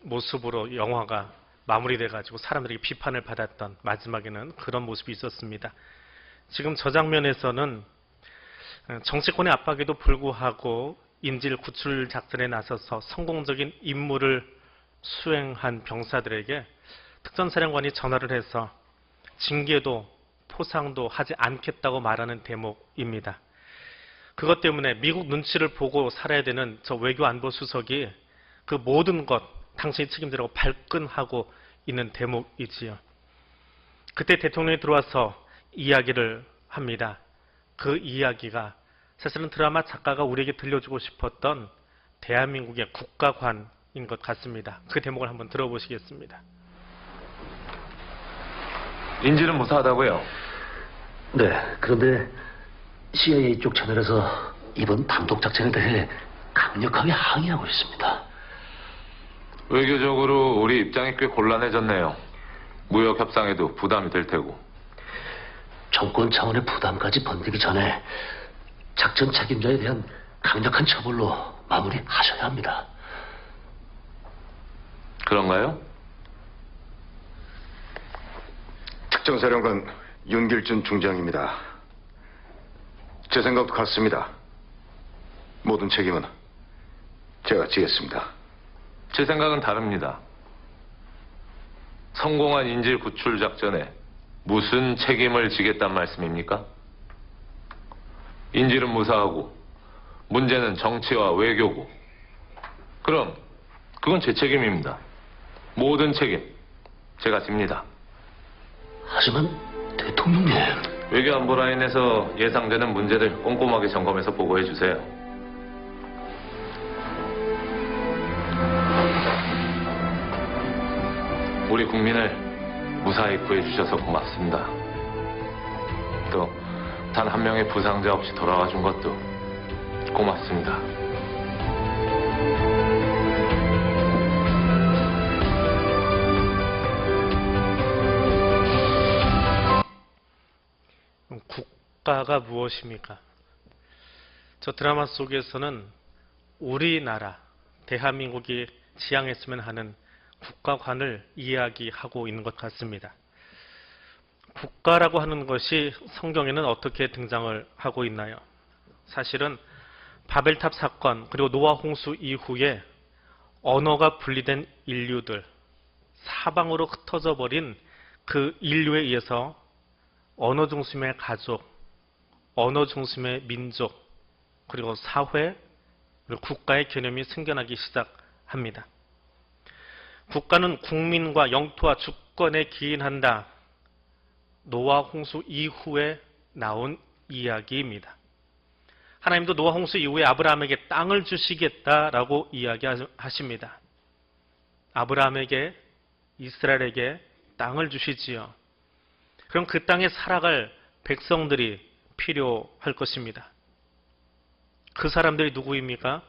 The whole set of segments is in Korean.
모습으로 영화가 마무리돼가지고 사람들에게 비판을 받았던 마지막에는 그런 모습이 있었습니다. 지금 저 장면에서는 정치권의 압박에도 불구하고 인질 구출 작전에 나서서 성공적인 임무를 수행한 병사들에게 특전사령관이 전화를 해서 징계도 포상도 하지 않겠다고 말하는 대목입니다. 그것 때문에 미국 눈치를 보고 살아야 되는 저 외교안보수석이 그 모든 것 당신이 책임지라고 발끈하고 있는 대목이지요. 그때 대통령이 들어와서 이야기를 합니다. 그 이야기가 사실은 드라마 작가가 우리에게 들려주고 싶었던 대한민국의 국가관인 것 같습니다. 그 대목을 한번 들어보시겠습니다. 인질은 무사하다고요? 네, 그런데 CIA 쪽 채널에서 이번 단독 작전에 대해 강력하게 항의하고 있습니다. 외교적으로 우리 입장이 꽤 곤란해졌네요. 무역 협상에도 부담이 될 테고. 정권 차원의 부담까지 번지기 전에 작전 책임자에 대한 강력한 처벌로 마무리하셔야 합니다. 그런가요? 특전사령관 윤길준 중장입니다. 제 생각도 같습니다. 모든 책임은 제가 지겠습니다. 제 생각은 다릅니다. 성공한 인질 구출 작전에 무슨 책임을 지겠단 말씀입니까? 인질은 무사하고 문제는 정치와 외교고, 그럼 그건 제 책임입니다. 모든 책임 제가 집니다. 하지만 대통령님, 외교안보 라인에서 예상되는 문제들 꼼꼼하게 점검해서 보고해 주세요. 우리 국민을 무사히 구해 주셔서 고맙습니다. 또 단 한 명의 부상자 없이 돌아와 준 것도 고맙습니다. 국가가 무엇입니까? 저 드라마 속에서는 우리나라, 대한민국이 지향했으면 하는 국가관을 이야기하고 있는 것 같습니다. 국가라고 하는 것이 성경에는 어떻게 등장을 하고 있나요? 사실은 바벨탑 사건 그리고 노아 홍수 이후에 언어가 분리된 인류들, 사방으로 흩어져 버린 그 인류에 의해서 언어 중심의 가족, 언어 중심의 민족, 그리고 사회, 그리고 국가의 개념이 생겨나기 시작합니다. 국가는 국민과 영토와 주권에 기인한다. 노아 홍수 이후에 나온 이야기입니다. 하나님도 노아 홍수 이후에 아브라함에게 땅을 주시겠다라고 이야기하십니다. 아브라함에게, 이스라엘에게 땅을 주시지요. 그럼 그 땅에 살아갈 백성들이 필요할 것입니다. 그 사람들이 누구입니까?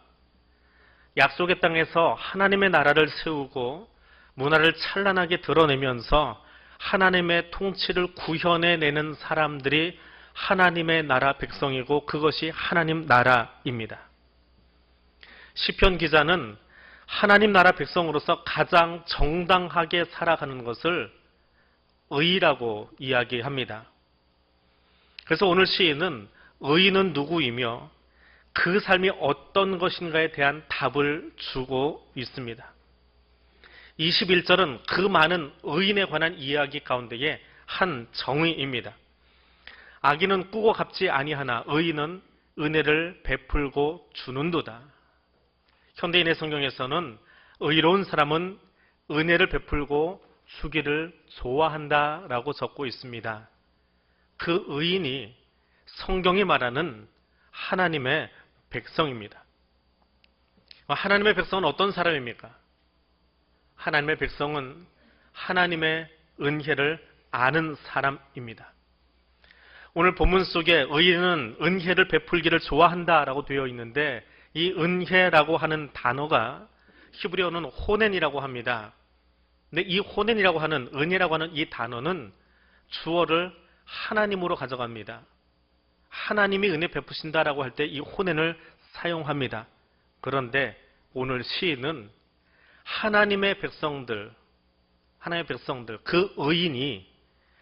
약속의 땅에서 하나님의 나라를 세우고 문화를 찬란하게 드러내면서 하나님의 통치를 구현해내는 사람들이 하나님의 나라 백성이고 그것이 하나님 나라입니다. 시편 기자는 하나님 나라 백성으로서 가장 정당하게 살아가는 것을 의라고 이야기합니다. 그래서 오늘 시인은 의인은 누구이며 그 삶이 어떤 것인가에 대한 답을 주고 있습니다. 21절은 그 많은 의인에 관한 이야기 가운데의 한 정의입니다. 악인은 꾸고 갚지 아니하나 의인은 은혜를 베풀고 주는도다. 현대인의 성경에서는 의로운 사람은 은혜를 베풀고 주기를 좋아한다라고 적고 있습니다. 그 의인이 성경이 말하는 하나님의 백성입니다. 하나님의 백성은 어떤 사람입니까? 하나님의 백성은 하나님의 은혜를 아는 사람입니다. 오늘 본문 속에 의인은 은혜를 베풀기를 좋아한다라고 되어 있는데 이 은혜라고 하는 단어가 히브리어는 호넨이라고 합니다. 근데 이 호넨이라고 하는 은혜라고 하는 이 단어는 주어를 하나님으로 가져갑니다. 하나님이 은혜 베푸신다라고 할 때 이 호넨을 사용합니다. 그런데 오늘 시인은 하나님의 백성들, 그 의인이,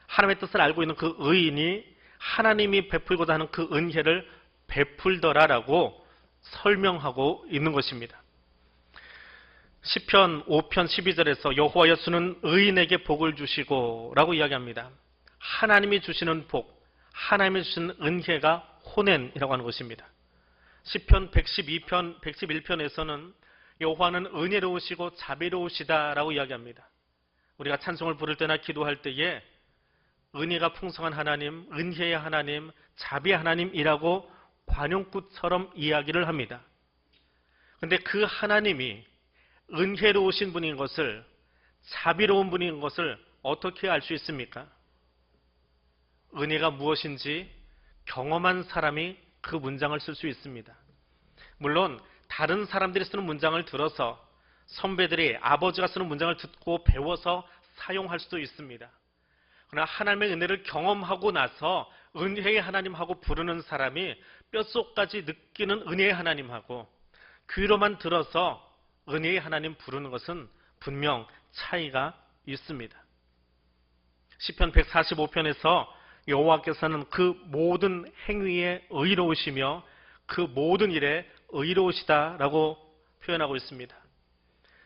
하나님의 뜻을 알고 있는 그 의인이 하나님이 베풀고자 하는 그 은혜를 베풀더라라고 설명하고 있는 것입니다. 시편 5편 12절에서 여호와 예수는 의인에게 복을 주시고 라고 이야기합니다. 하나님이 주시는 복, 하나님이 주시는 은혜가 호넨이라고 하는 것입니다. 시편 112편, 111편에서는 여호와는 은혜로우시고 자비로우시다라고 이야기합니다. 우리가 찬송을 부를 때나 기도할 때에 은혜가 풍성한 하나님, 은혜의 하나님, 자비의 하나님이라고 관용구처럼 이야기를 합니다. 그런데 그 하나님이 은혜로우신 분인 것을, 자비로운 분인 것을 어떻게 알 수 있습니까? 은혜가 무엇인지 경험한 사람이 그 문장을 쓸 수 있습니다. 물론 다른 사람들이 쓰는 문장을 들어서, 선배들이, 아버지가 쓰는 문장을 듣고 배워서 사용할 수도 있습니다. 그러나 하나님의 은혜를 경험하고 나서 은혜의 하나님하고 부르는 사람이 뼛속까지 느끼는 은혜의 하나님하고 귀로만 들어서 은혜의 하나님 부르는 것은 분명 차이가 있습니다. 시편 145편에서 여호와께서는 그 모든 행위에 의로우시며 그 모든 일에 의로우시다라고 표현하고 있습니다.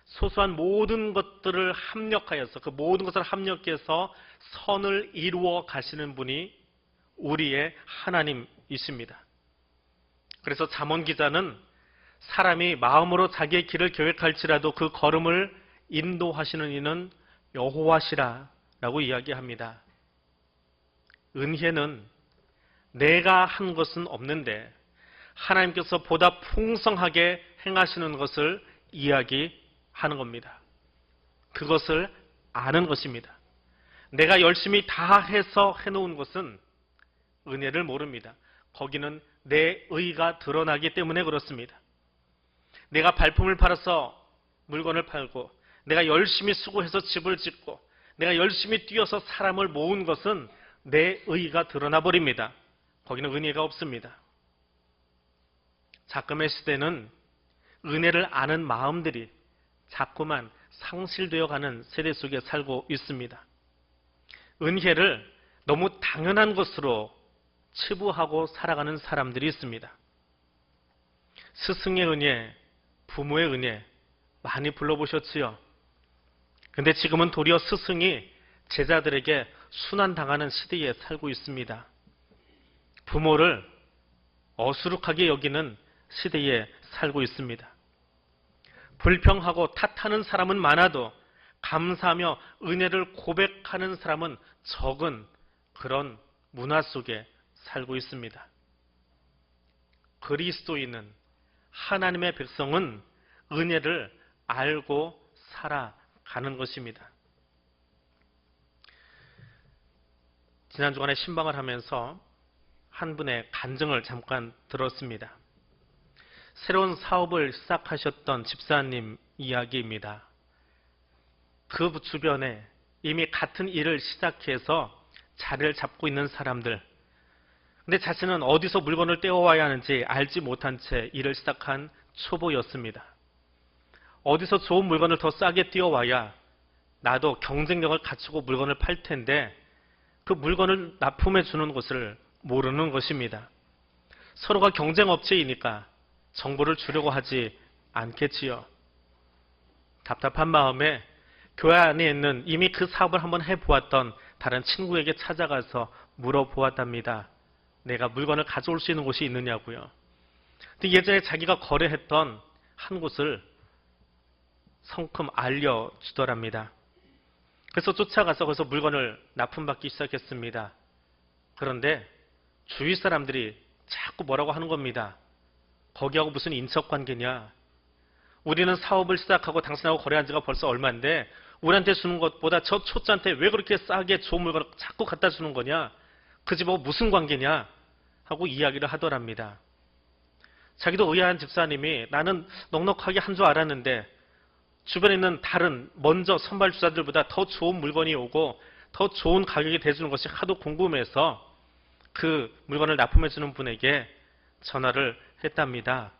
소소한 모든 것들을 합력하여서, 그 모든 것을 합력해서 선을 이루어 가시는 분이 우리의 하나님이십니다. 그래서 잠언 기자는 사람이 마음으로 자기의 길을 계획할지라도 그 걸음을 인도하시는 이는 여호와시라라고 이야기합니다. 은혜는 내가 한 것은 없는데 하나님께서 보다 풍성하게 행하시는 것을 이야기하는 겁니다. 그것을 아는 것입니다. 내가 열심히 다 해서 해놓은 것은 은혜를 모릅니다. 거기는 내 의가 드러나기 때문에 그렇습니다. 내가 발품을 팔아서 물건을 팔고, 내가 열심히 수고해서 집을 짓고, 내가 열심히 뛰어서 사람을 모은 것은 내 의가 드러나 버립니다. 거기는 은혜가 없습니다. 자금의 시대는 은혜를 아는 마음들이 자꾸만 상실되어 가는 세대 속에 살고 있습니다. 은혜를 너무 당연한 것으로 치부하고 살아가는 사람들이 있습니다. 스승의 은혜, 부모의 은혜 많이 불러보셨지요? 근데 지금은 도리어 스승이 제자들에게 순환당하는 시대에 살고 있습니다. 부모를 어수룩하게 여기는 시대에 살고 있습니다. 불평하고 탓하는 사람은 많아도 감사하며 은혜를 고백하는 사람은 적은 그런 문화 속에 살고 있습니다. 그리스도인은, 하나님의 백성은 은혜를 알고 살아가는 것입니다. 지난 주간에 신방을 하면서 한 분의 간증을 잠깐 들었습니다. 새로운 사업을 시작하셨던 집사님 이야기입니다. 그 주변에 이미 같은 일을 시작해서 자리를 잡고 있는 사람들, 근데 자신은 어디서 물건을 떼어와야 하는지 알지 못한 채 일을 시작한 초보였습니다. 어디서 좋은 물건을 더 싸게 띄어와야 나도 경쟁력을 갖추고 물건을 팔 텐데 그 물건을 납품해 주는 것을 모르는 것입니다. 서로가 경쟁업체이니까 정보를 주려고 하지 않겠지요. 답답한 마음에 교회 안에 있는 이미 그 사업을 한번 해보았던 다른 친구에게 찾아가서 물어보았답니다. 내가 물건을 가져올 수 있는 곳이 있느냐고요. 근데 예전에 자기가 거래했던 한 곳을 성큼 알려주더랍니다. 그래서 쫓아가서 거기서 물건을 납품받기 시작했습니다. 그런데 주위 사람들이 자꾸 뭐라고 하는 겁니다. 거기하고 무슨 인척관계냐. 우리는 사업을 시작하고 당신하고 거래한 지가 벌써 얼마인데 우리한테 주는 것보다 저 초짜한테 왜 그렇게 싸게 좋은 물건을 자꾸 갖다 주는 거냐. 그 집하고 무슨 관계냐 하고 이야기를 하더랍니다. 자기도 의아한 집사님이 나는 넉넉하게 한 줄 알았는데 주변에 있는 다른 먼저 선발주자들보다 더 좋은 물건이 오고 더 좋은 가격이 돼주는 것이 하도 궁금해서 그 물건을 납품해주는 분에게 전화를 했답니다.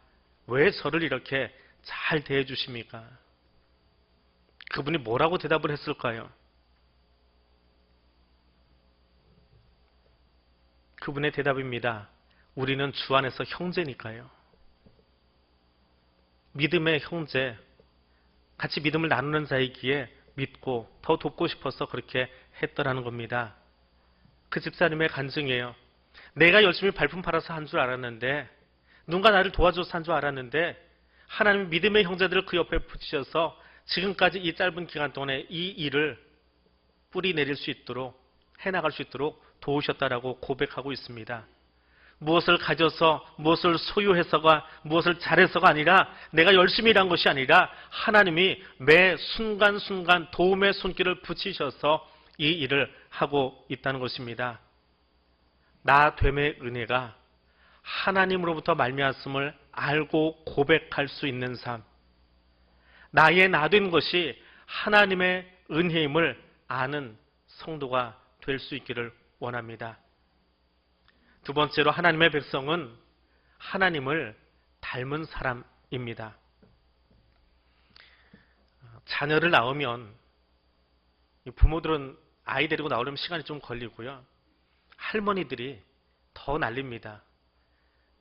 왜 저를 이렇게 잘 대해주십니까? 그분이 뭐라고 대답을 했을까요? 그분의 대답입니다. 우리는 주 안에서 형제니까요. 믿음의 형제, 같이 믿음을 나누는 자이기에 믿고 더 돕고 싶어서 그렇게 했더라는 겁니다. 그 집사님의 간증이에요. 내가 열심히 발품 팔아서 한 줄 알았는데, 누군가 나를 도와줘서 한 줄 알았는데, 하나님이 믿음의 형제들을 그 옆에 붙이셔서 지금까지 이 짧은 기간 동안에 이 일을 뿌리 내릴 수 있도록, 해나갈 수 있도록 도우셨다라고 고백하고 있습니다. 무엇을 가져서, 무엇을 소유해서가, 무엇을 잘해서가 아니라, 내가 열심히 일한 것이 아니라 하나님이 매 순간순간 도움의 손길을 붙이셔서 이 일을 하고 있다는 것입니다. 나 됨의 은혜가 하나님으로부터 말미암음을 알고 고백할 수 있는 삶, 나의 나 된 것이 하나님의 은혜임을 아는 성도가 될 수 있기를 원합니다. 두 번째로 하나님의 백성은 하나님을 닮은 사람입니다. 자녀를 낳으면 부모들은 아이 데리고 나오려면 시간이 좀 걸리고요. 할머니들이 더 난립니다.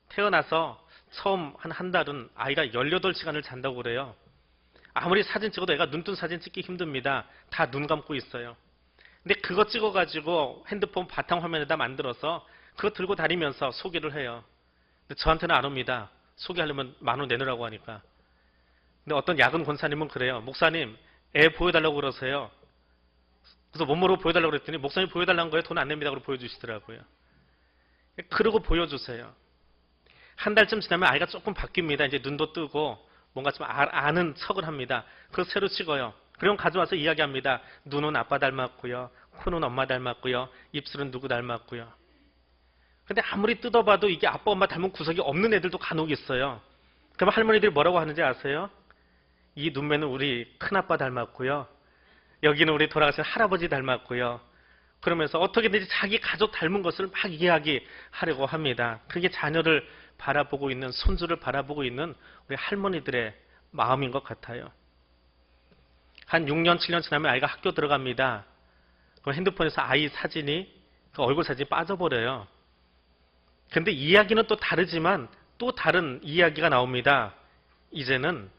태어나서 처음 한 달은 아이가 18시간을 잔다고 그래요. 아무리 사진 찍어도 애가 눈뜬 사진 찍기 힘듭니다. 다 눈 감고 있어요. 근데 그거 찍어가지고 핸드폰 바탕화면에다 만들어서 그거 들고 다니면서 소개를 해요. 근데 저한테는 안 옵니다. 소개하려면 10,000원 내놓으라고 하니까. 근데 어떤 야근 권사님은 그래요. 목사님, 애 보여달라고 그러세요. 그래서 몸으로 보여달라고 그랬더니 목사님 보여달라는 거예요. 돈 안 냅니다. 그러고 보여주시더라고요. 그러고 보여주세요. 한 달쯤 지나면 아이가 조금 바뀝니다. 이제 눈도 뜨고 뭔가 좀 아는 척을 합니다. 그거 새로 찍어요. 그럼 가져와서 이야기합니다. 눈은 아빠 닮았고요. 코는 엄마 닮았고요. 입술은 누구 닮았고요. 근데 아무리 뜯어봐도 이게 아빠 엄마 닮은 구석이 없는 애들도 간혹 있어요. 그럼 할머니들이 뭐라고 하는지 아세요? 이 눈매는 우리 큰아빠 닮았고요. 여기는 우리 돌아가신 할아버지 닮았고요. 그러면서 어떻게든지 자기 가족 닮은 것을 막 이야기하려고 합니다. 그게 자녀를 바라보고 있는, 손주를 바라보고 있는 우리 할머니들의 마음인 것 같아요. 한 6년, 7년 지나면 아이가 학교 들어갑니다. 그럼 핸드폰에서 아이 사진이, 그 얼굴 사진이 빠져버려요. 근데 이야기는 또 다르지만 또 다른 이야기가 나옵니다. 이제는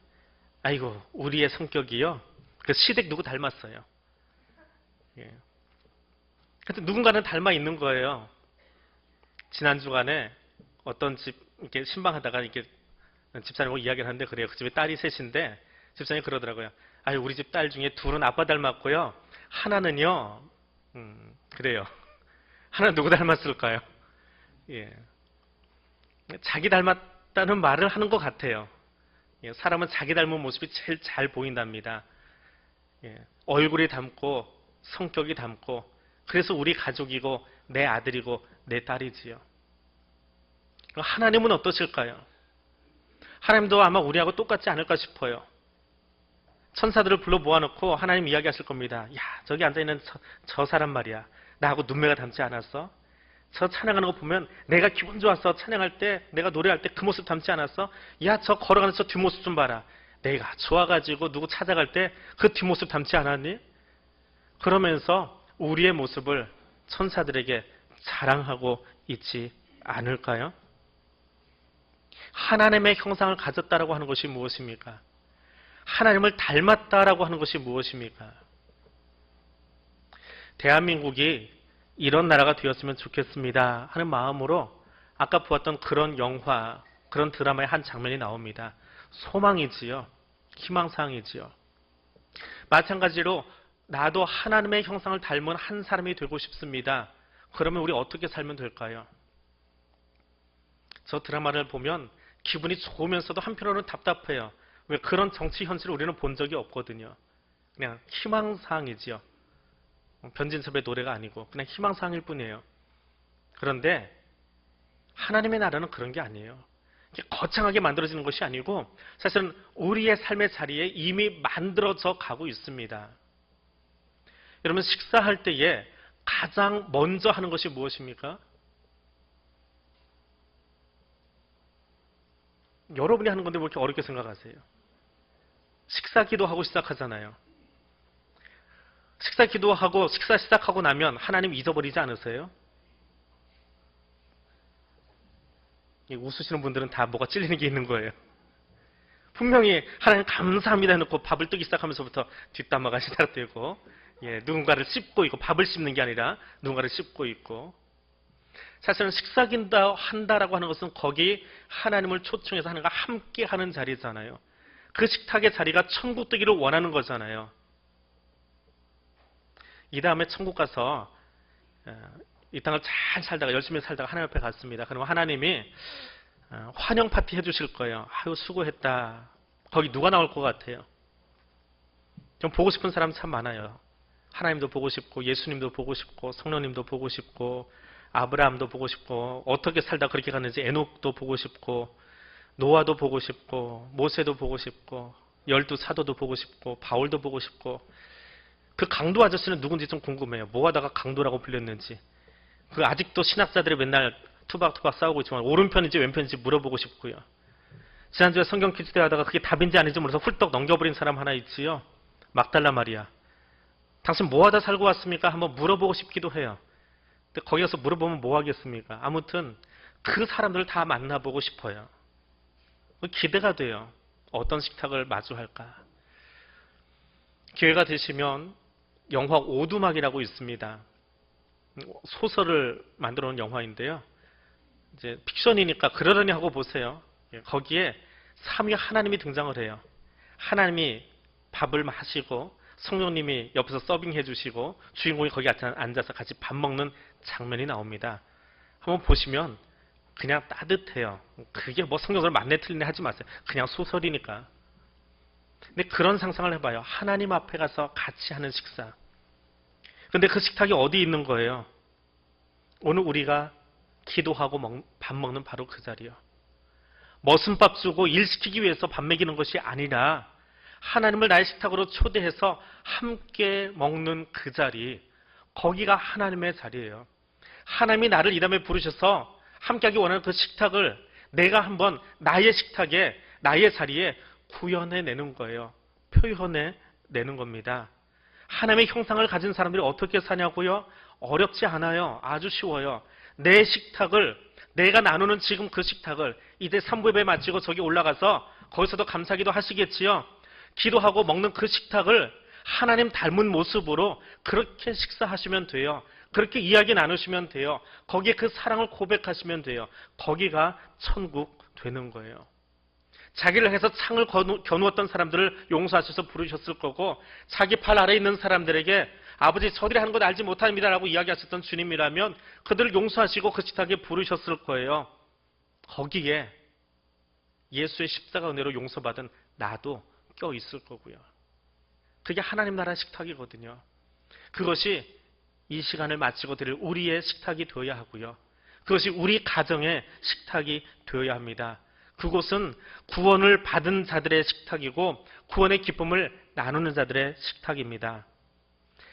아이고 우리의 성격이요. 그 시댁 누구 닮았어요. 예. 근데 누군가는 닮아 있는 거예요. 지난 주간에 어떤 집 이렇게 신방하다가 이렇게 집사님하고 이야기를 하는데 그래요. 그 집에 딸이 셋인데 집사님이 그러더라고요. 아유 우리 집 딸 중에 둘은 아빠 닮았고요. 하나는요. 그래요. 하나는 누구 닮았을까요? 예. 자기 닮았다는 말을 하는 것 같아요. 예. 사람은 자기 닮은 모습이 제일 잘 보인답니다. 예. 얼굴이 닮고 성격이 닮고 그래서 우리 가족이고 내 아들이고 내 딸이지요. 하나님은 어떠실까요? 하나님도 아마 우리하고 똑같지 않을까 싶어요. 천사들을 불러 모아놓고 하나님 이야기하실 겁니다. 야 저기 앉아있는 저 사람 말이야. 나하고 눈매가 닮지 않았어? 저 찬양하는 거 보면 내가 기분 좋았어. 찬양할 때 내가 노래할 때 그 모습 닮지 않았어? 야 저 걸어가는 저 뒷모습 좀 봐라. 내가 좋아가지고 누구 찾아갈 때 그 뒷모습 닮지 않았니? 그러면서 우리의 모습을 천사들에게 자랑하고 있지 않을까요? 하나님의 형상을 가졌다라고 하는 것이 무엇입니까? 하나님을 닮았다라고 하는 것이 무엇입니까? 대한민국이 이런 나라가 되었으면 좋겠습니다 하는 마음으로 아까 보았던 그런 영화, 그런 드라마의 한 장면이 나옵니다. 소망이지요. 희망사항이지요. 마찬가지로 나도 하나님의 형상을 닮은 한 사람이 되고 싶습니다. 그러면 우리 어떻게 살면 될까요? 저 드라마를 보면 기분이 좋으면서도 한편으로는 답답해요. 왜 그런 정치 현실을 우리는 본 적이 없거든요. 그냥 희망사항이지요. 변진섭의 노래가 아니고 그냥 희망사항일 뿐이에요. 그런데 하나님의 나라는 그런 게 아니에요. 거창하게 만들어지는 것이 아니고 사실은 우리의 삶의 자리에 이미 만들어져 가고 있습니다. 여러분 식사할 때에 가장 먼저 하는 것이 무엇입니까? 여러분이 하는 건데 왜 이렇게 어렵게 생각하세요? 식사 기도하고 시작하잖아요. 식사 기도하고 식사 시작하고 나면 하나님 잊어버리지 않으세요? 웃으시는 분들은 다 뭐가 찔리는 게 있는 거예요. 분명히 하나님 감사합니다 해놓고 밥을 뜨기 시작하면서부터 뒷담화가 시작되고, 누군가를 씹고 있고, 밥을 씹는 게 아니라 누군가를 씹고 있고. 사실은 식사긴다 한다라고 하는 것은 거기 하나님을 초청해서 하나님과 함께 하는 자리잖아요. 그 식탁의 자리가 천국 되기를 원하는 거잖아요. 이 다음에 천국 가서 이 땅을 잘 살다가 열심히 살다가 하나님 앞에 갔습니다. 그러면 하나님이 환영 파티 해주실 거예요. 아유 수고했다. 거기 누가 나올 것 같아요? 좀 보고 싶은 사람 참 많아요. 하나님도 보고 싶고 예수님도 보고 싶고 성령님도 보고 싶고 아브라함도 보고 싶고 어떻게 살다 그렇게 갔는지 에녹도 보고 싶고 노아도 보고 싶고 모세도 보고 싶고 12 사도도 보고 싶고 바울도 보고 싶고. 그 강도 아저씨는 누군지 좀 궁금해요. 뭐 하다가 강도라고 불렸는지. 그 아직도 신학자들이 맨날 투박투박 싸우고 있지만 오른편인지 왼편인지 물어보고 싶고요. 지난주에 성경 퀴즈 대하다가 그게 답인지 아닌지 몰라서 훌떡 넘겨버린 사람 하나 있지요. 막달라 마리아. 당신 뭐 하다 살고 왔습니까? 한번 물어보고 싶기도 해요. 근데 거기 가서 물어보면 뭐 하겠습니까? 아무튼 그 사람들을 다 만나보고 싶어요. 기대가 돼요. 어떤 식탁을 마주할까? 기회가 되시면 영화 오두막이라고 있습니다. 소설을 만들어 놓은 영화인데요. 이제 픽션이니까 그러려니 하고 보세요. 거기에 삼위 하나님이 등장을 해요. 하나님이 밥을 마시고 성령님이 옆에서 서빙해 주시고 주인공이 거기 앉아서 같이 밥 먹는 장면이 나옵니다. 한번 보시면 그냥 따뜻해요. 그게 뭐 성경을 맞네 틀리네 하지 마세요. 그냥 소설이니까. 근데 그런 상상을 해봐요. 하나님 앞에 가서 같이 하는 식사. 근데 그 식탁이 어디 있는 거예요? 오늘 우리가 기도하고 밥 먹는 바로 그 자리요. 머슴밥 주고 일 시키기 위해서 밥 먹이는 것이 아니라 하나님을 나의 식탁으로 초대해서 함께 먹는 그 자리, 거기가 하나님의 자리예요. 하나님이 나를 이 다음에 부르셔서 함께하기 원하는 그 식탁을 내가 한번 나의 식탁에, 나의 자리에 구현해내는 거예요. 표현해내는 겁니다. 하나님의 형상을 가진 사람들이 어떻게 사냐고요? 어렵지 않아요. 아주 쉬워요. 내 식탁을, 내가 나누는 지금 그 식탁을 이제 3부 예배 마치고 저기 올라가서 거기서도 감사기도 하시겠지요. 기도하고 먹는 그 식탁을 하나님 닮은 모습으로 그렇게 식사하시면 돼요. 그렇게 이야기 나누시면 돼요. 거기에 그 사랑을 고백하시면 돼요. 거기가 천국 되는 거예요. 자기를 해서 창을 겨누었던 사람들을 용서하셔서 부르셨을 거고, 자기 팔 아래에 있는 사람들에게 아버지 저들이 하는 것 알지 못합니다라고 이야기하셨던 주님이라면 그들을 용서하시고 그 식탁에 부르셨을 거예요. 거기에 예수의 십자가 은혜로 용서받은 나도 껴있을 거고요. 그게 하나님 나라 식탁이거든요. 그것이 이 시간을 마치고 드릴 우리의 식탁이 되어야 하고요. 그것이 우리 가정의 식탁이 되어야 합니다. 그곳은 구원을 받은 자들의 식탁이고 구원의 기쁨을 나누는 자들의 식탁입니다.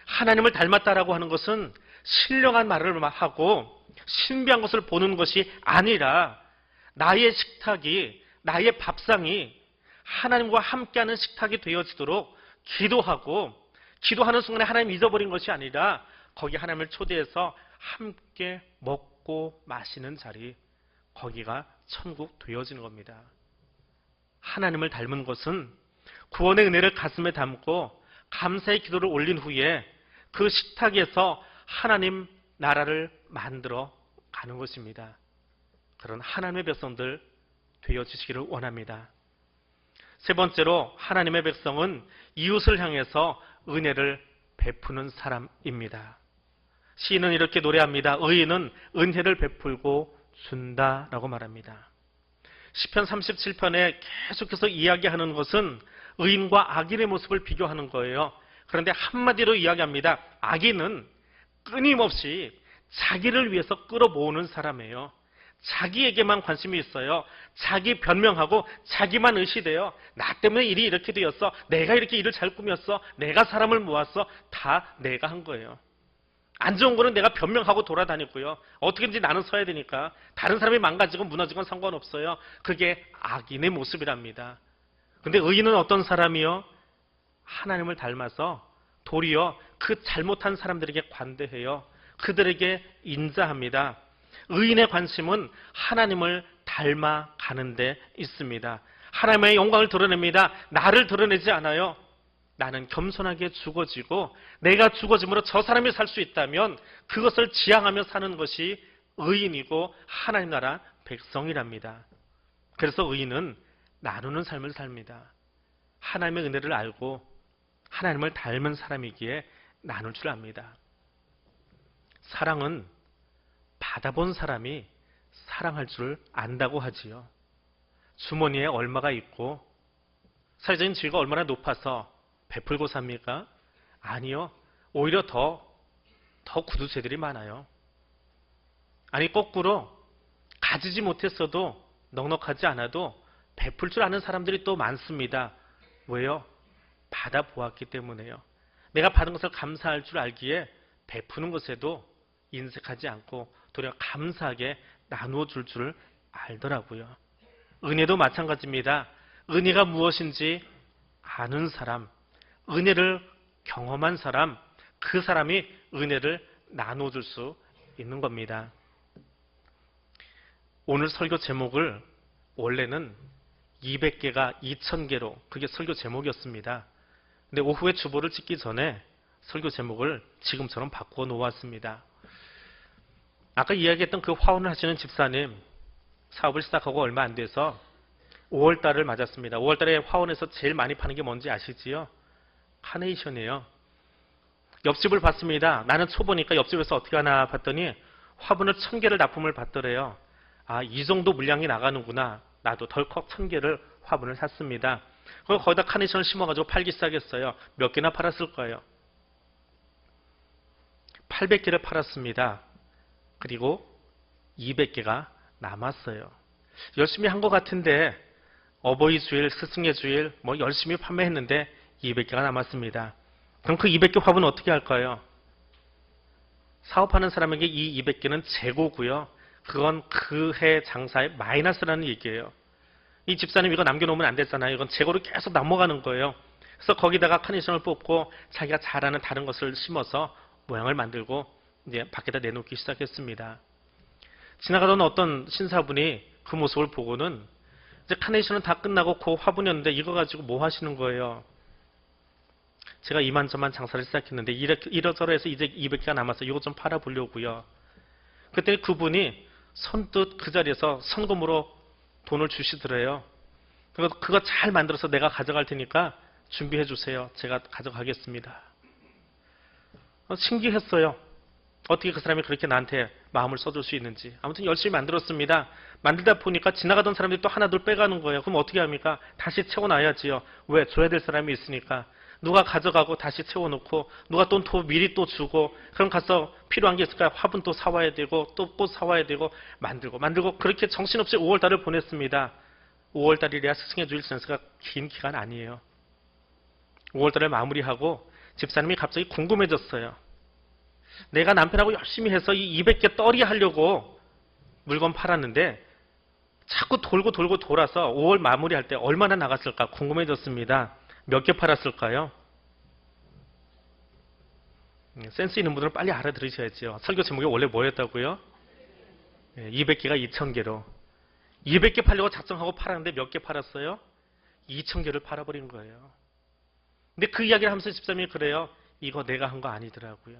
하나님을 닮았다라고 하는 것은 신령한 말을 하고 신비한 것을 보는 것이 아니라 나의 식탁이, 나의 밥상이 하나님과 함께하는 식탁이 되어지도록 기도하고, 기도하는 순간에 하나님 잊어버린 것이 아니라 거기 하나님을 초대해서 함께 먹고 마시는 자리, 거기가 천국 되어지는 겁니다. 하나님을 닮은 것은 구원의 은혜를 가슴에 담고 감사의 기도를 올린 후에 그 식탁에서 하나님 나라를 만들어 가는 것입니다. 그런 하나님의 백성들 되어주시기를 원합니다. 세 번째로 하나님의 백성은 이웃을 향해서 은혜를 베푸는 사람입니다. 시인은 이렇게 노래합니다. 의인은 은혜를 베풀고 준다라고 말합니다. 시편 37편에 계속해서 이야기하는 것은 의인과 악인의 모습을 비교하는 거예요. 그런데 한마디로 이야기합니다. 악인은 끊임없이 자기를 위해서 끌어모으는 사람이에요. 자기에게만 관심이 있어요. 자기 변명하고 자기만 의시돼요. 나 때문에 일이 이렇게 되었어. 내가 이렇게 일을 잘 꾸몄어. 내가 사람을 모았어. 다 내가 한 거예요. 안 좋은 거는 내가 변명하고 돌아다녔고요. 어떻게든지 나는 서야 되니까. 다른 사람이 망가지건 무너지건 상관없어요. 그게 악인의 모습이랍니다. 근데 의인은 어떤 사람이요? 하나님을 닮아서 도리어 그 잘못한 사람들에게 관대해요. 그들에게 인자합니다. 의인의 관심은 하나님을 닮아가는 데 있습니다. 하나님의 영광을 드러냅니다. 나를 드러내지 않아요. 나는 겸손하게 죽어지고 내가 죽어짐으로 저 사람이 살 수 있다면 그것을 지향하며 사는 것이 의인이고 하나님 나라 백성이랍니다. 그래서 의인은 나누는 삶을 삽니다. 하나님의 은혜를 알고 하나님을 닮은 사람이기에 나눌 줄 압니다. 사랑은 받아본 사람이 사랑할 줄 안다고 하지요. 주머니에 얼마가 있고 사회적인 지위가 얼마나 높아서 베풀고 삽니까? 아니요. 오히려 더 구두쇠들이 많아요. 아니 거꾸로 가지지 못했어도 넉넉하지 않아도 베풀 줄 아는 사람들이 또 많습니다. 왜요? 받아보았기 때문에요. 내가 받은 것을 감사할 줄 알기에 베푸는 것에도 인색하지 않고 도리어 감사하게 나누어 줄 알더라고요. 은혜도 마찬가지입니다. 은혜가 무엇인지 아는 사람, 은혜를 경험한 사람, 그 사람이 은혜를 나누어 줄 수 있는 겁니다. 오늘 설교 제목을 원래는 200개가 2000개로 그게 설교 제목이었습니다. 근데 오후에 주보를 찍기 전에 설교 제목을 지금처럼 바꾸어 놓았습니다. 아까 이야기했던 그 화원을 하시는 집사님 사업을 시작하고 얼마 안 돼서 5월달을 맞았습니다. 5월달에 화원에서 제일 많이 파는 게 뭔지 아시지요? 카네이션이에요. 옆집을 봤습니다. 나는 초보니까 옆집에서 어떻게 하나 봤더니 화분을 1000개를 납품을 받더래요. 아, 이 정도 물량이 나가는구나. 나도 덜컥 1000개를 화분을 샀습니다. 거기다 카네이션을 심어가지고 팔기 시작했어요. 몇 개나 팔았을 거예요? 800개를 팔았습니다. 그리고 200개가 남았어요. 열심히 한 것 같은데 어버이 주일, 스승의 주일 뭐 열심히 판매했는데 200개가 남았습니다. 그럼 그 200개 화분은 어떻게 할까요? 사업하는 사람에게 이 200개는 재고고요. 그건 그 해 장사의 마이너스라는 얘기예요. 이 집사님 이거 남겨놓으면 안 됐잖아요. 이건 재고로 계속 넘어가는 거예요. 그래서 거기다가 카네이션을 뽑고 자기가 잘하는 다른 것을 심어서 모양을 만들고 이제 밖에다 내놓기 시작했습니다. 지나가던 어떤 신사분이 그 모습을 보고는 이제 카네이션은 다 끝나고 그 화분이었는데 이거 가지고 뭐 하시는 거예요? 제가 이만저만 장사를 시작했는데 이러저러해서 이제 200개가 남았어요. 이거 좀 팔아보려고요. 그때 그분이 선뜻 그 자리에서 선금으로 돈을 주시더래요. 그거 잘 만들어서 내가 가져갈 테니까 준비해 주세요. 제가 가져가겠습니다. 신기했어요. 어떻게 그 사람이 그렇게 나한테 마음을 써줄 수 있는지. 아무튼 열심히 만들었습니다. 만들다 보니까 지나가던 사람들이 또 하나둘 빼가는 거예요. 그럼 어떻게 합니까? 다시 채워놔야지요. 왜? 줘야 될 사람이 있으니까. 누가 가져가고 다시 채워놓고 누가 또 미리 또 주고 그럼 가서 필요한 게 있을까요? 화분 또 사와야 되고 또 꽃 사와야 되고 만들고 그렇게 정신없이 5월달을 보냈습니다. 5월달이래야 스승의 주일 센스가 긴 기간 아니에요. 5월달을 마무리하고 집사님이 갑자기 궁금해졌어요. 내가 남편하고 열심히 해서 이 200개 떨이 하려고 물건 팔았는데 자꾸 돌고 돌아서 5월 마무리할 때 얼마나 나갔을까 궁금해졌습니다. 몇 개 팔았을까요? 센스 있는 분들은 빨리 알아들으셔야죠. 설교 제목이 원래 뭐였다고요? 200개가 2000개로. 200개 팔려고 작정하고 팔았는데 몇 개 팔았어요? 2000개를 팔아버린 거예요. 근데 그 이야기를 하면서 집사님이 그래요. 이거 내가 한 거 아니더라고요.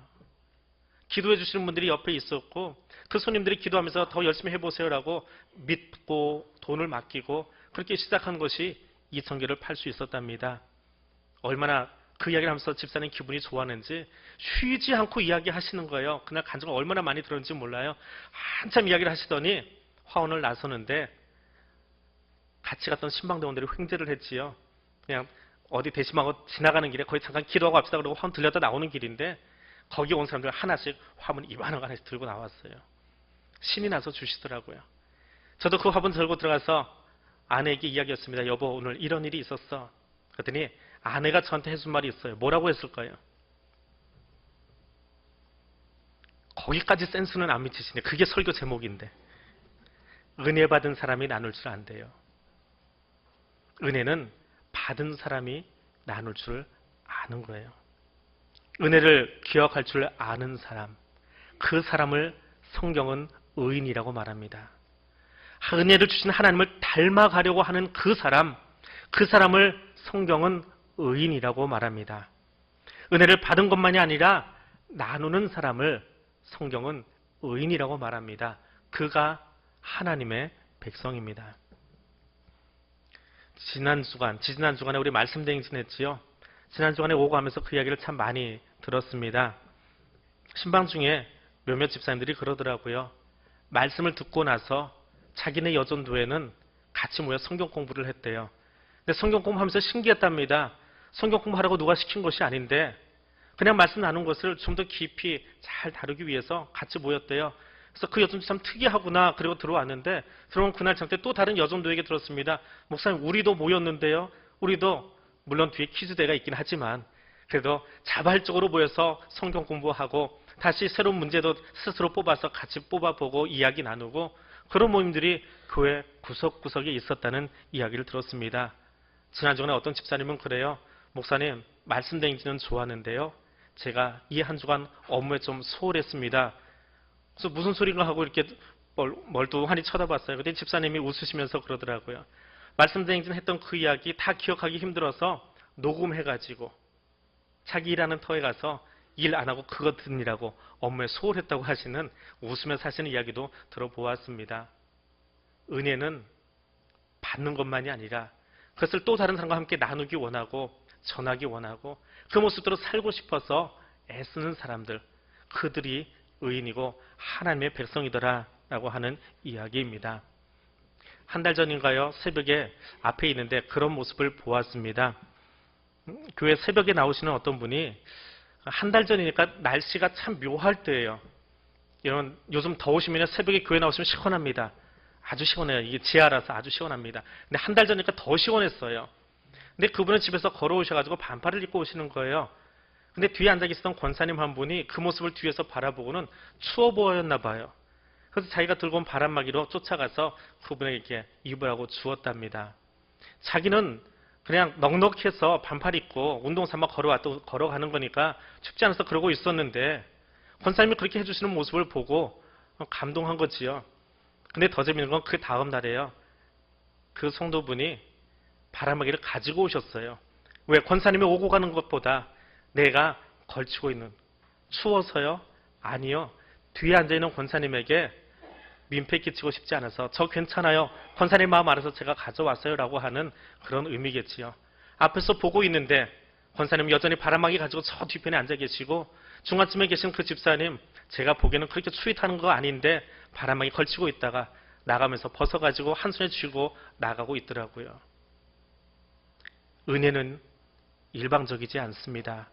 기도해 주시는 분들이 옆에 있었고 그 손님들이 기도하면서 더 열심히 해보세요라고 믿고 돈을 맡기고 그렇게 시작한 것이 2000개를 팔 수 있었답니다. 얼마나 그 이야기를 하면서 집사님 기분이 좋았는지 쉬지 않고 이야기하시는 거예요. 그날 간증을 얼마나 많이 들었는지 몰라요. 한참 이야기를 하시더니 화원을 나서는데 같이 갔던 신방대원들이 횡재를 했지요. 그냥 어디 대심하고 지나가는 길에 거기 잠깐 기도하고 합시다 그러고 화원 들렸다 나오는 길인데 거기 온 사람들 하나씩 화분 이만한 거 하나씩 들고 나왔어요. 신이 나서 주시더라고요. 저도 그 화분 들고 들어가서 아내에게 이야기했습니다. 여보 오늘 이런 일이 있었어. 그랬더니 아내가 저한테 해준 말이 있어요. 뭐라고 했을까요? 거기까지 센스는 안 미치시네. 그게 설교 제목인데. 은혜 받은 사람이 나눌 줄 안돼요. 은혜는 받은 사람이 나눌 줄 아는 거예요. 은혜를 기억할 줄 아는 사람, 그 사람을 성경은 의인이라고 말합니다. 은혜를 주신 하나님을 닮아가려고 하는 그 사람을 성경은 의인이라고 말합니다. 은혜를 받은 것만이 아니라 나누는 사람을 성경은 의인이라고 말합니다. 그가 하나님의 백성입니다. 지난 주간에 우리 말씀 대행진했지요. 지난 주간에 오고 하면서 그 이야기를 참 많이 들었습니다. 신방 중에 몇몇 집사님들이 그러더라고요. 말씀을 듣고 나서 자기네 여전도에는 같이 모여 성경 공부를 했대요. 근데 성경 공부하면서 신기했답니다. 성경 공부하라고 누가 시킨 것이 아닌데 그냥 말씀 나눈 것을 좀 더 깊이 잘 다루기 위해서 같이 모였대요. 그래서 그 여전도 참 특이하구나. 그리고 들어왔는데 들어온 그날 저녁 때 또 다른 여전도에게 들었습니다. 목사님, 우리도 모였는데요. 우리도 물론 뒤에 퀴즈대가 있긴 하지만 그래도 자발적으로 모여서 성경 공부하고 다시 새로운 문제도 스스로 뽑아서 같이 뽑아보고 이야기 나누고 그런 모임들이 교회 구석구석에 있었다는 이야기를 들었습니다. 지난주에 어떤 집사님은 그래요. 목사님, 말씀 대행진은 좋았는데요. 제가 이 한 주간 업무에 좀 소홀했습니다. 그래서 무슨 소리인가 하고 이렇게 멀뚱하니 쳐다봤어요. 그때 집사님이 웃으시면서 그러더라고요. 말씀 대행진 했던 그 이야기 다 기억하기 힘들어서 녹음해가지고 자기 일하는 터에 가서 일 안 하고 그거 듣느라고 업무에 소홀했다고 하시는 웃으면서 하시는 이야기도 들어보았습니다. 은혜는 받는 것만이 아니라 그것을 또 다른 사람과 함께 나누기 원하고 전하기 원하고 그 모습대로 살고 싶어서 애쓰는 사람들, 그들이 의인이고 하나님의 백성이더라라고 하는 이야기입니다. 한 달 전인가요? 새벽에 앞에 있는데 그런 모습을 보았습니다. 교회 새벽에 나오시는 어떤 분이 한 달 전이니까 날씨가 참 묘할 때예요. 이런 요즘 더우시면 새벽에 교회 나오시면 시원합니다. 아주 시원해요. 이게 지하라서 아주 시원합니다. 근데 한 달 전이니까 더 시원했어요. 근데 그분은 집에서 걸어오셔가지고 반팔을 입고 오시는 거예요. 근데 뒤에 앉아 계시던 권사님 한 분이 그 모습을 뒤에서 바라보고는 추워 보였나 봐요. 그래서 자기가 들고 온 바람막이로 쫓아가서 그분에게 이렇게 입으라고 주었답니다. 자기는 그냥 넉넉해서 반팔 입고 운동 삼아 걸어가는 거니까 춥지 않아서 그러고 있었는데 권사님이 그렇게 해주시는 모습을 보고 감동한 거지요. 근데 더 재밌는 건 그 다음 날이에요. 그 성도분이 바람막이를 가지고 오셨어요. 왜? 권사님이 오고 가는 것보다 내가 걸치고 있는, 추워서요? 아니요. 뒤에 앉아있는 권사님에게 민폐 끼치고 싶지 않아서 저 괜찮아요. 권사님 마음 알아서 제가 가져왔어요. 라고 하는 그런 의미겠지요. 앞에서 보고 있는데 권사님 여전히 바람막이 가지고 저 뒤편에 앉아 계시고 중간쯤에 계신 그 집사님, 제가 보기에는 그렇게 추위 타는 거 아닌데 바람막이 걸치고 있다가 나가면서 벗어가지고 한 손에 쥐고 나가고 있더라고요. 은혜는 일방적이지 않습니다.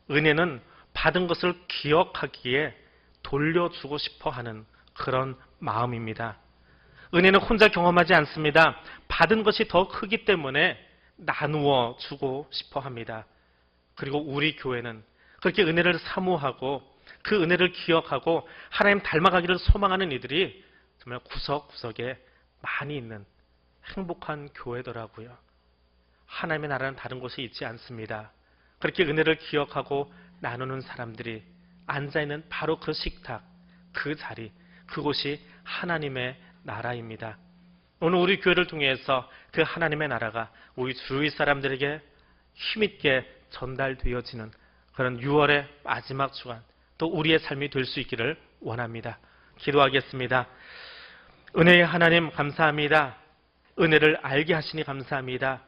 은혜는 받은 것을 기억하기에 돌려주고 싶어 하는 그런 마음입니다. 은혜는 혼자 경험하지 않습니다. 받은 것이 더 크기 때문에 나누어 주고 싶어 합니다. 그리고 우리 교회는 그렇게 은혜를 사모하고 그 은혜를 기억하고 하나님 닮아가기를 소망하는 이들이 정말 구석구석에 많이 있는 행복한 교회더라고요. 하나님의 나라는 다른 곳에 있지 않습니다. 그렇게 은혜를 기억하고 나누는 사람들이 앉아있는 바로 그 식탁, 그 자리, 그곳이 하나님의 나라입니다. 오늘 우리 교회를 통해서 그 하나님의 나라가 우리 주위 사람들에게 힘있게 전달되어지는 그런 6월의 마지막 주간, 또 우리의 삶이 될 수 있기를 원합니다. 기도하겠습니다. 은혜의 하나님 감사합니다. 은혜를 알게 하시니 감사합니다.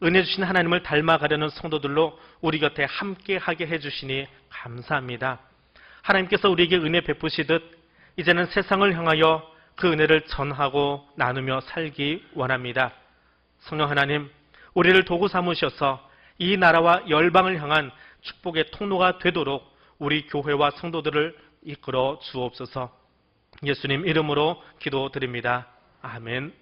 은혜 주신 하나님을 닮아가려는 성도들로 우리 곁에 함께하게 해주시니 감사합니다. 하나님께서 우리에게 은혜 베푸시듯 이제는 세상을 향하여 그 은혜를 전하고 나누며 살기 원합니다. 성령 하나님, 우리를 도구 삼으셔서 이 나라와 열방을 향한 축복의 통로가 되도록 우리 교회와 성도들을 이끌어 주옵소서. 예수님 이름으로 기도드립니다. 아멘.